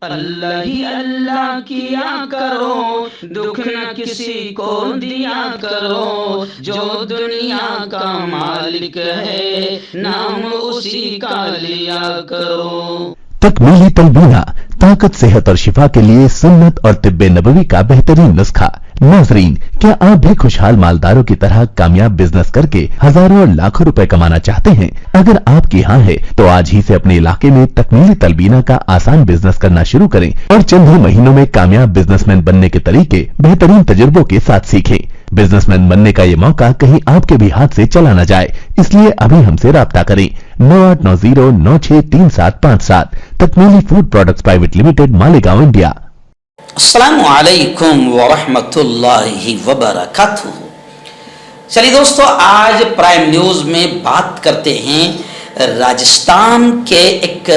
अल्लाह ही अल्लाह किया करो, दुख न किसी को दिया करो, जो दुनिया का मालिक है नाम उसी का लिया करो। तकमीली तलबीना, ताकत, सेहत और शिफा के लिए सुन्नत और तिब्बे नबवी का बेहतरीन नुस्खा। नाजरीन, क्या आप भी खुशहाल मालदारों की तरह कामयाब बिजनेस करके हजारों और लाखों रुपए कमाना चाहते हैं? अगर आपकी हाँ है तो आज ही से अपने इलाके में तकमीली तलबीना का आसान बिजनेस करना शुरू करें और चंद ही महीनों में कामयाब बिजनेसमैन बनने के तरीके बेहतरीन तजुर्बों के साथ सीखें। बिजनेसमैन बनने का ये मौका कहीं आपके भी हाथ से चला न जाए, इसलिए अभी हमसे राब्ता करें 9890963757। Takmili food products private limited, Malegaon, India. अस्सलामु अलैकुम वरहमतुल्लाहि वबरकातुहू। चलिए दोस्तों, आज प्राइम न्यूज में बात करते हैं राजस्थान के एक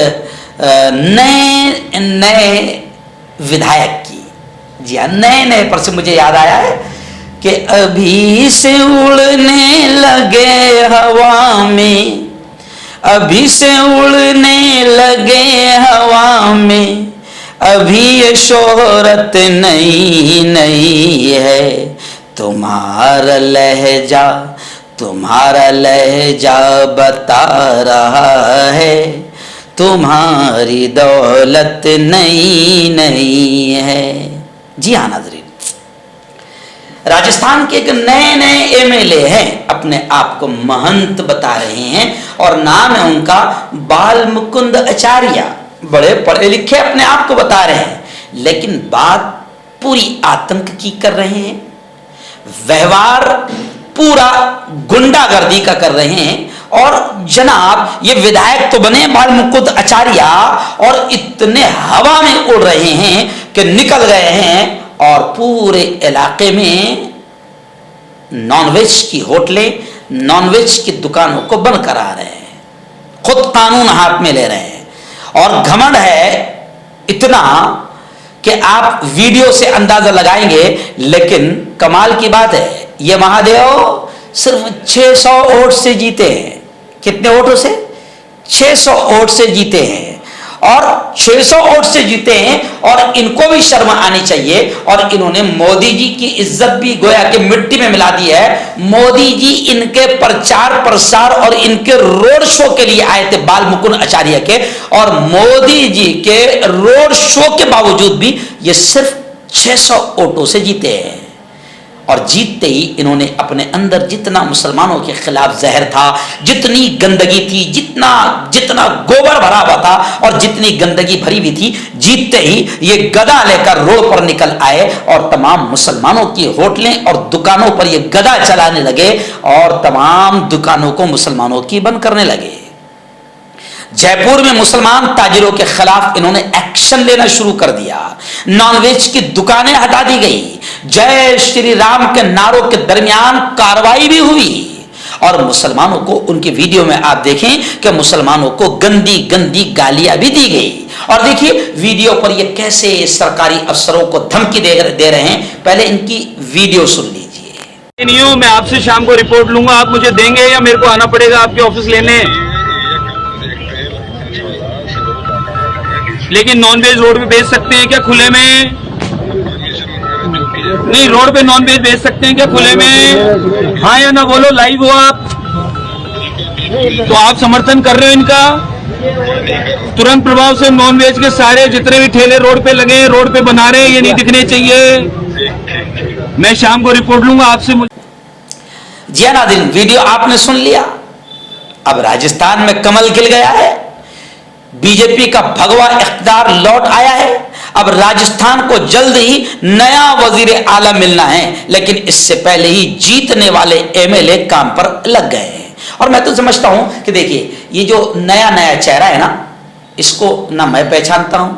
नए विधायक की। जी हाँ, नए पर से मुझे याद आया है कि अभी से उड़ने लगे हवा में, अभी से उड़ने लगे हवा में, अभी ये शोहरत नई नई है, तुम्हारा लहजा बता रहा है, तुम्हारी दौलत नई नई है। जी हाँ नाज़रीन, राजस्थान के एक नए एमएलए हैं, अपने आप को महंत बता रहे हैं और नाम है उनका बाल मुकुंद आचार्य। बड़े पढ़े लिखे अपने आप को बता रहे हैं, लेकिन बात पूरी आतंक की कर रहे हैं, व्यवहार पूरा गुंडागर्दी का कर रहे हैं। और जनाब, ये विधायक तो बने बाल मुकुंद आचार्य और इतने हवा में उड़ रहे हैं कि निकल गए हैं और पूरे इलाके में नॉनवेज की होटलें, नॉनवेज की दुकानों को बंद करा रहे हैं, खुद कानून हाथ में ले रहे हैं। और घमंड है इतना कि आप वीडियो से अंदाजा लगाएंगे, लेकिन कमाल की बात है, ये महादेव सिर्फ 600 वोट से जीते हैं। कितने वोटों से? 600 वोट से जीते हैं और 600 वोट से जीते हैं। और इनको भी शर्म आनी चाहिए। और इन्होंने मोदी जी की इज्जत भी गोया के मिट्टी में मिला दी है। मोदी जी इनके प्रचार प्रसार और इनके रोड शो के लिए आए थे, बाल मुकुंद आचार्य के, और मोदी जी के रोड शो के बावजूद भी ये सिर्फ 600 वोटों से जीते हैं। और जीतते ही इन्होंने अपने अंदर जितना मुसलमानों के खिलाफ जहर था, जितनी गंदगी थी, जितना गोबर भरा हुआ था और जितनी गंदगी भरी हुई थी, जीतते ही ये गदा लेकर रोड पर निकल आए और तमाम मुसलमानों की होटलें और दुकानों पर ये गदा चलाने लगे और तमाम दुकानों को मुसलमानों की बंद करने लगे। जयपुर में मुसलमान ताजिरों के खिलाफ इन्होंने एक्शन लेना शुरू कर दिया। नॉनवेज की दुकानें हटा दी गई। जय श्री राम के नारों के दरमियान कार्रवाई भी हुई और मुसलमानों को, उनके वीडियो में आप देखें कि मुसलमानों को गंदी गंदी गालियां भी दी गई। और देखिए वीडियो पर ये कैसे सरकारी अफसरों को धमकी दे रहे हैं। पहले इनकी वीडियो सुन लीजिए। नहीं हूं मैं, आपसे शाम को रिपोर्ट लूंगा, आप मुझे देंगे या मेरे को आना पड़ेगा आपके ऑफिस लेने? लेकिन नॉनवेज रोड पे बेच सकते हैं क्या खुले में? नहीं, रोड पे नॉनवेज बेच सकते हैं क्या खुले में? हाँ या ना बोलो, लाइव हो आप तो आप समर्थन कर रहे हो इनका? तुरंत प्रभाव से नॉनवेज के सारे जितने भी ठेले रोड पे लगे हैं, रोड पे बना रहे हैं, ये नहीं दिखने चाहिए। मैं शाम को रिपोर्ट लूंगा आपसे। जी हाँ नाज़रीन, वीडियो आपने सुन लिया। अब राजस्थान में कमल खिल गया है, बीजेपी का भगवा इख्तियार लौट आया है। अब राजस्थान को जल्द ही नया वजीर आला मिलना है, लेकिन इससे पहले ही जीतने वाले एमएलए काम पर लग गए हैं। और मैं तो समझता हूं कि देखिए, ये जो नया चेहरा है ना, इसको ना मैं पहचानता हूं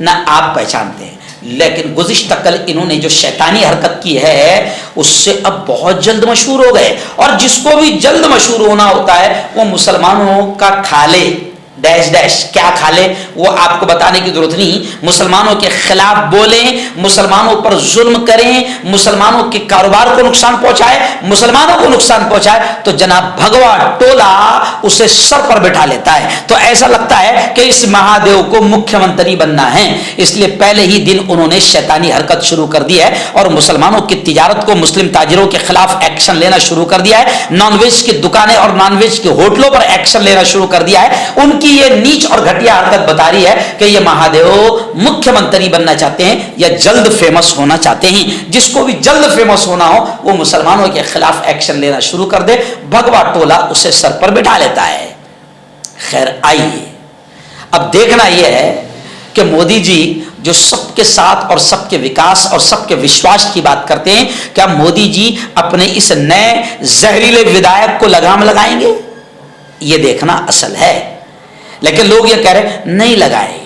ना आप पहचानते हैं, लेकिन गुज़िश्ता कल इन्होंने जो शैतानी हरकत की है उससे अब बहुत जल्द मशहूर हो गए। और जिसको भी जल्द मशहूर होना होता है वो मुसलमानों का खा ले, डैश डैश क्या खा ले वो आपको बताने की जरूरत नहीं। मुसलमानों के खिलाफ बोले, मुसलमानों पर जुल्म करें, मुसलमानों के कारोबार को नुकसान पहुंचाए, मुसलमानों को नुकसान पहुंचाए, तो जनाब भगवा टोला उसे सर पर बिठा लेता है। तो ऐसा लगता है कि इस महादेव को मुख्यमंत्री बनना है, इसलिए पहले ही दिन उन्होंने शैतानी हरकत शुरू कर दी है और मुसलमानों की तिजारत को, मुस्लिम ताजिरों के खिलाफ एक्शन लेना शुरू कर दिया है। नॉनवेज की दुकानें और नॉनवेज के होटलों पर एक्शन लेना शुरू कर दिया है। उनकी ये नीच और घटिया हरकत बता रही है कि ये महादेव मुख्यमंत्री बनना चाहते हैं या जल्द फेमस होना चाहते हैं। जिसको भी जल्द फेमस होना हो वो मुसलमानों के खिलाफ एक्शन लेना शुरू कर दे, भगवा टोला उसे सर पर बिठा लेता है। खैर आइए अब देखना यह है कि मोदी जी जो सबके साथ और सबके विकास और सबके विश्वास की बात करते हैं, क्या मोदी जी अपने इस नए जहरीले विधायक को लगाम लगाएंगे? ये देखना असल है। लेकिन लोग ये कह रहे नहीं लगाएंगे,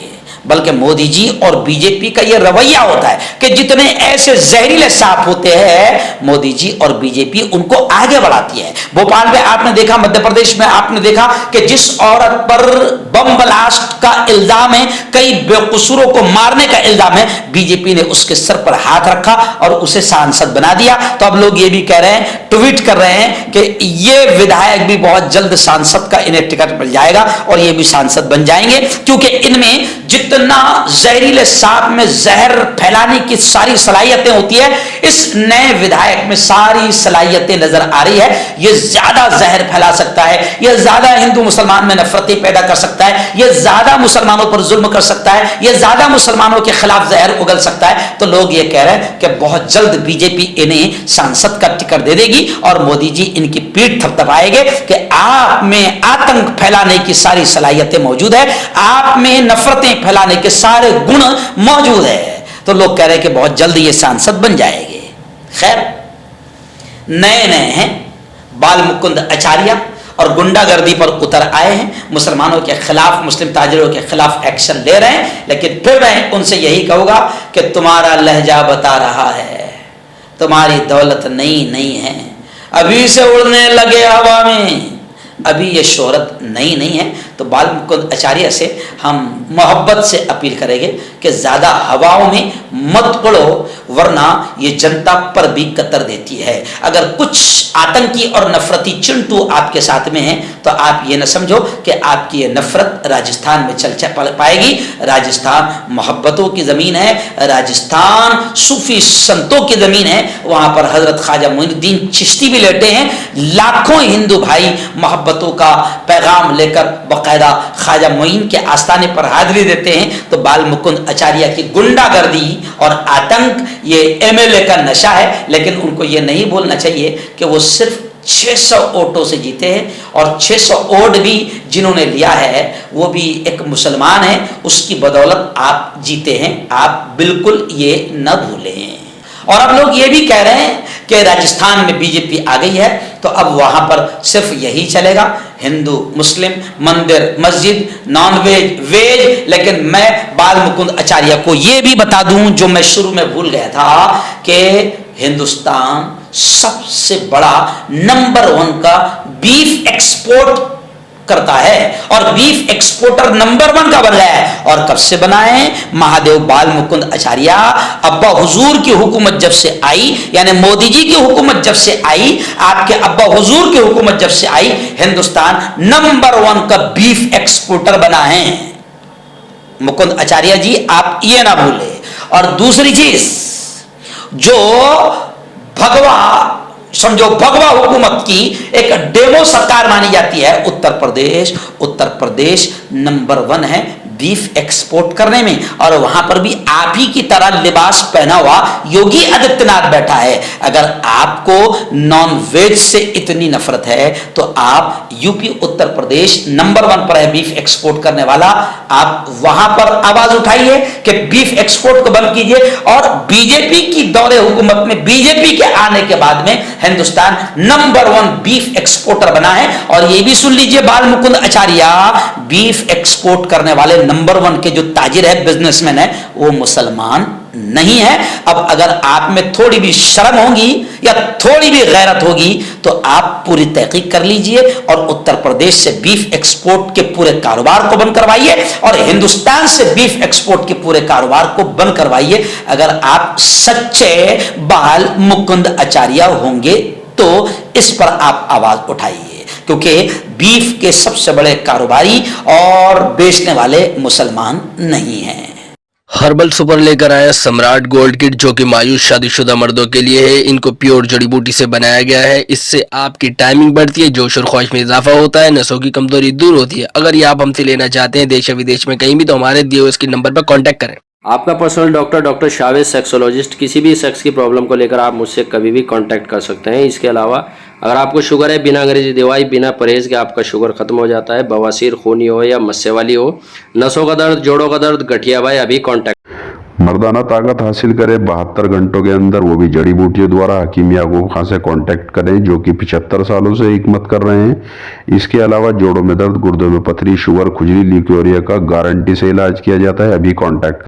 बल्कि मोदी जी और बीजेपी का ये रवैया होता है कि जितने ऐसे जहरीले सांप होते हैं मोदी जी और बीजेपी उनको आगे बढ़ाती है। भोपाल में आपने देखा, मध्य प्रदेश में आपने देखा कि जिस औरत पर बम ब्लास्ट का इल्जाम है, कई बेकसूरों को मारने का इल्जाम है, बीजेपी ने उसके सर पर हाथ रखा और उसे सांसद बना दिया। तो अब लोग ये भी कह रहे हैं, ट्वीट कर रहे हैं कि ये विधायक भी बहुत जल्द सांसद का इन्हें टिकट मिल जाएगा और ये भी सांसद बन जाएंगे, क्योंकि इनमें जितना जहरीले सांप में जहर फैलाने की सारी सलाहियतें होती है, इस नए विधायक में सारी सलाहियतें नजर आ रही है। यह ज्यादा जहर फैला सकता है, यह ज्यादा हिंदू मुसलमान में नफरतें पैदा कर सकता है, यह ज्यादा मुसलमानों पर जुल्म कर सकता है, यह ज्यादा मुसलमानों के खिलाफ जहर उगल सकता है। तो लोग ये कह रहे हैं कि बहुत जल्द बीजेपी इन्हें सांसद का टिकट दे देगी और मोदी जी इनकी पीठ थपथपाएंगे कि आप में आतंक फैलाने की सारी सलाहियतें मौजूद है, आप में नफरतें फैलाने के सारे गुण मौजूद है। तो लोग कह रहे हैं कि बहुत जल्द ये सांसद बन जाएंगे। खैर नए नए हैं, बाल मुकुंद आचार्य और गुंडागर्दी पर उतर आए हैं, मुसलमानों के खिलाफ, मुस्लिम ताजिरों के खिलाफ एक्शन ले रहे हैं। लेकिन फिर मैं उनसे यही कहूंगा कि तुम्हारा लहजा बता रहा है, तुम्हारी दौलत नई नहीं है, अभी से उड़ने लगे हवा में, अभी ये शोहरत नई नहीं है। तो बाल मुकुंद आचार्य से हम मोहब्बत से अपील करेंगे कि ज्यादा हवाओं में मत उड़ो, वरना ये जनता पर भी कतर देती है। अगर कुछ आतंकी और नफरती चिंटू आपके साथ में हैं तो आप ये न समझो कि आपकी ये नफरत राजस्थान में चल पाएगी। राजस्थान मोहब्बतों की जमीन है, राजस्थान सूफी संतों की जमीन है, वहां पर हजरत ख्वाजा मोइनुद्दीन चिश्ती भी लेटे हैं। लाखों हिंदू भाई मोहब्बतों का पैगाम लेकर बाकायदा ख्वाजा मोइन के आस्थाने पर हाजिरी देते हैं। तो बाल मुकुंद आचार्य की गुंडागर्दी और आतंक ये एमएलए का नशा है, लेकिन उनको ये नहीं बोलना चाहिए कि वो सिर्फ 600 वोटों से जीते हैं और 600 वोट भी जिन्होंने लिया है वो भी एक मुसलमान है, उसकी बदौलत आप जीते हैं। आप बिल्कुल ये न भूलें। और अब लोग ये भी कह रहे हैं कि राजस्थान में बीजेपी आ गई है तो अब वहां पर सिर्फ यही चलेगा, हिंदू मुस्लिम, मंदिर मस्जिद, नॉन वेज वेज। लेकिन मैं बाल मुकुंद आचार्य को ये भी बता दूं जो मैं शुरू में भूल गया था कि हिंदुस्तान सबसे बड़ा नंबर 1 का बीफ एक्सपोर्ट करता है और बीफ एक्सपोर्टर नंबर 1 का बन गया है। और कब से बना है? महादेव बाल मुकुंद आचार्य अब्बा हुजूर की हुकूमत जब से आई, यानी मोदी जी की हुकूमत जब से आई, आपके अब्बा हुजूर की हुकूमत जब से आई, हिंदुस्तान नंबर 1 का बीफ एक्सपोर्टर बना है। मुकुंद आचार्य जी आप ये ना भूले। और दूसरी चीज जो भगवा समझो भगवा हुकूमत की एक डेमो सरकार मानी जाती है, उत्तर प्रदेश नंबर 1 है बीफ एक्सपोर्ट करने में। और वहां पर भी आप ही की तरह लिबास पहना हुआ योगी आदित्यनाथ बैठा है। अगर आपको नॉन वेज से इतनी नफरत है तो आप यूपी उत्तर प्रदेश नंबर 1 पर है बीफ एक्सपोर्ट करने वाला, आप वहां पर आवाज उठाइए कि बीफ एक्सपोर्ट को बंद कीजिए। और बीजेपी की दौरे हुकूमत में, बीजेपी के आने के बाद में हिंदुस्तान नंबर 1 बीफ एक्सपोर्टर बना है। और ये भी सुन लीजिए बाल मुकुंद आचार्य, बीफ एक्सपोर्ट करने वाले नंबर 1 के जो ताजिर है, बिजनेसमैन है, वो मुसलमान नहीं है। अब अगर आप में थोड़ी भी शर्म होगी या थोड़ी भी गैरत होगी तो आप पूरी तहकीक कर लीजिए और उत्तर प्रदेश से बीफ एक्सपोर्ट के पूरे कारोबार को बंद करवाइए और हिंदुस्तान से बीफ एक्सपोर्ट के पूरे कारोबार को बंद करवाइए। अगर आप सच्चे बाल मुकुंद आचार्य होंगे तो इस पर आप आवाज उठाइए, क्योंकि बीफ के सबसे बड़े कारोबारी और बेचने वाले मुसलमान नहीं हैं। हर्बल सुपर लेकर आया सम्राट गोल्ड किट, जो कि मायूस शादीशुदा मर्दों के लिए है। इनको प्योर जड़ी बूटी से बनाया गया है। इससे आपकी टाइमिंग बढ़ती है, जोश और ख्वाहिश में इजाफा होता है, नसों की कमजोरी दूर होती है। अगर ये आप हमसे लेना चाहते हैं देश या विदेश में कहीं भी, तो हमारे दिए हुए स्क्रीन नंबर पर कॉन्टैक्ट करें। आपका पर्सनल डॉक्टर शावेज सेक्सोलॉजिस्ट, किसी भी सेक्स की प्रॉब्लम को लेकर आप मुझसे कभी भी कांटेक्ट कर सकते हैं। इसके अलावा अगर आपको शुगर है, बिना अंग्रेजी दवाई बिना परहेज के आपका शुगर खत्म हो जाता है, बवासीर, खूनी हो या मस्से वाली हो, नसों का दर्द, जोड़ों का दर्द, गठिया भाई, अभी कांटेक्ट। मर्दाना ताकत हासिल करें 72 घंटों के अंदर, वो भी जड़ी बूटियों द्वारा। हकीम याकूब खान से कांटेक्ट करें, जो कि 75 सालों से हिकमत कर रहे हैं। इसके अलावा जोड़ों में दर्द, गुर्दों में पथरी, शुगर, खुजली, ल्यूकोरिया का गारंटी से इलाज किया जाता है। अभी कांटेक्ट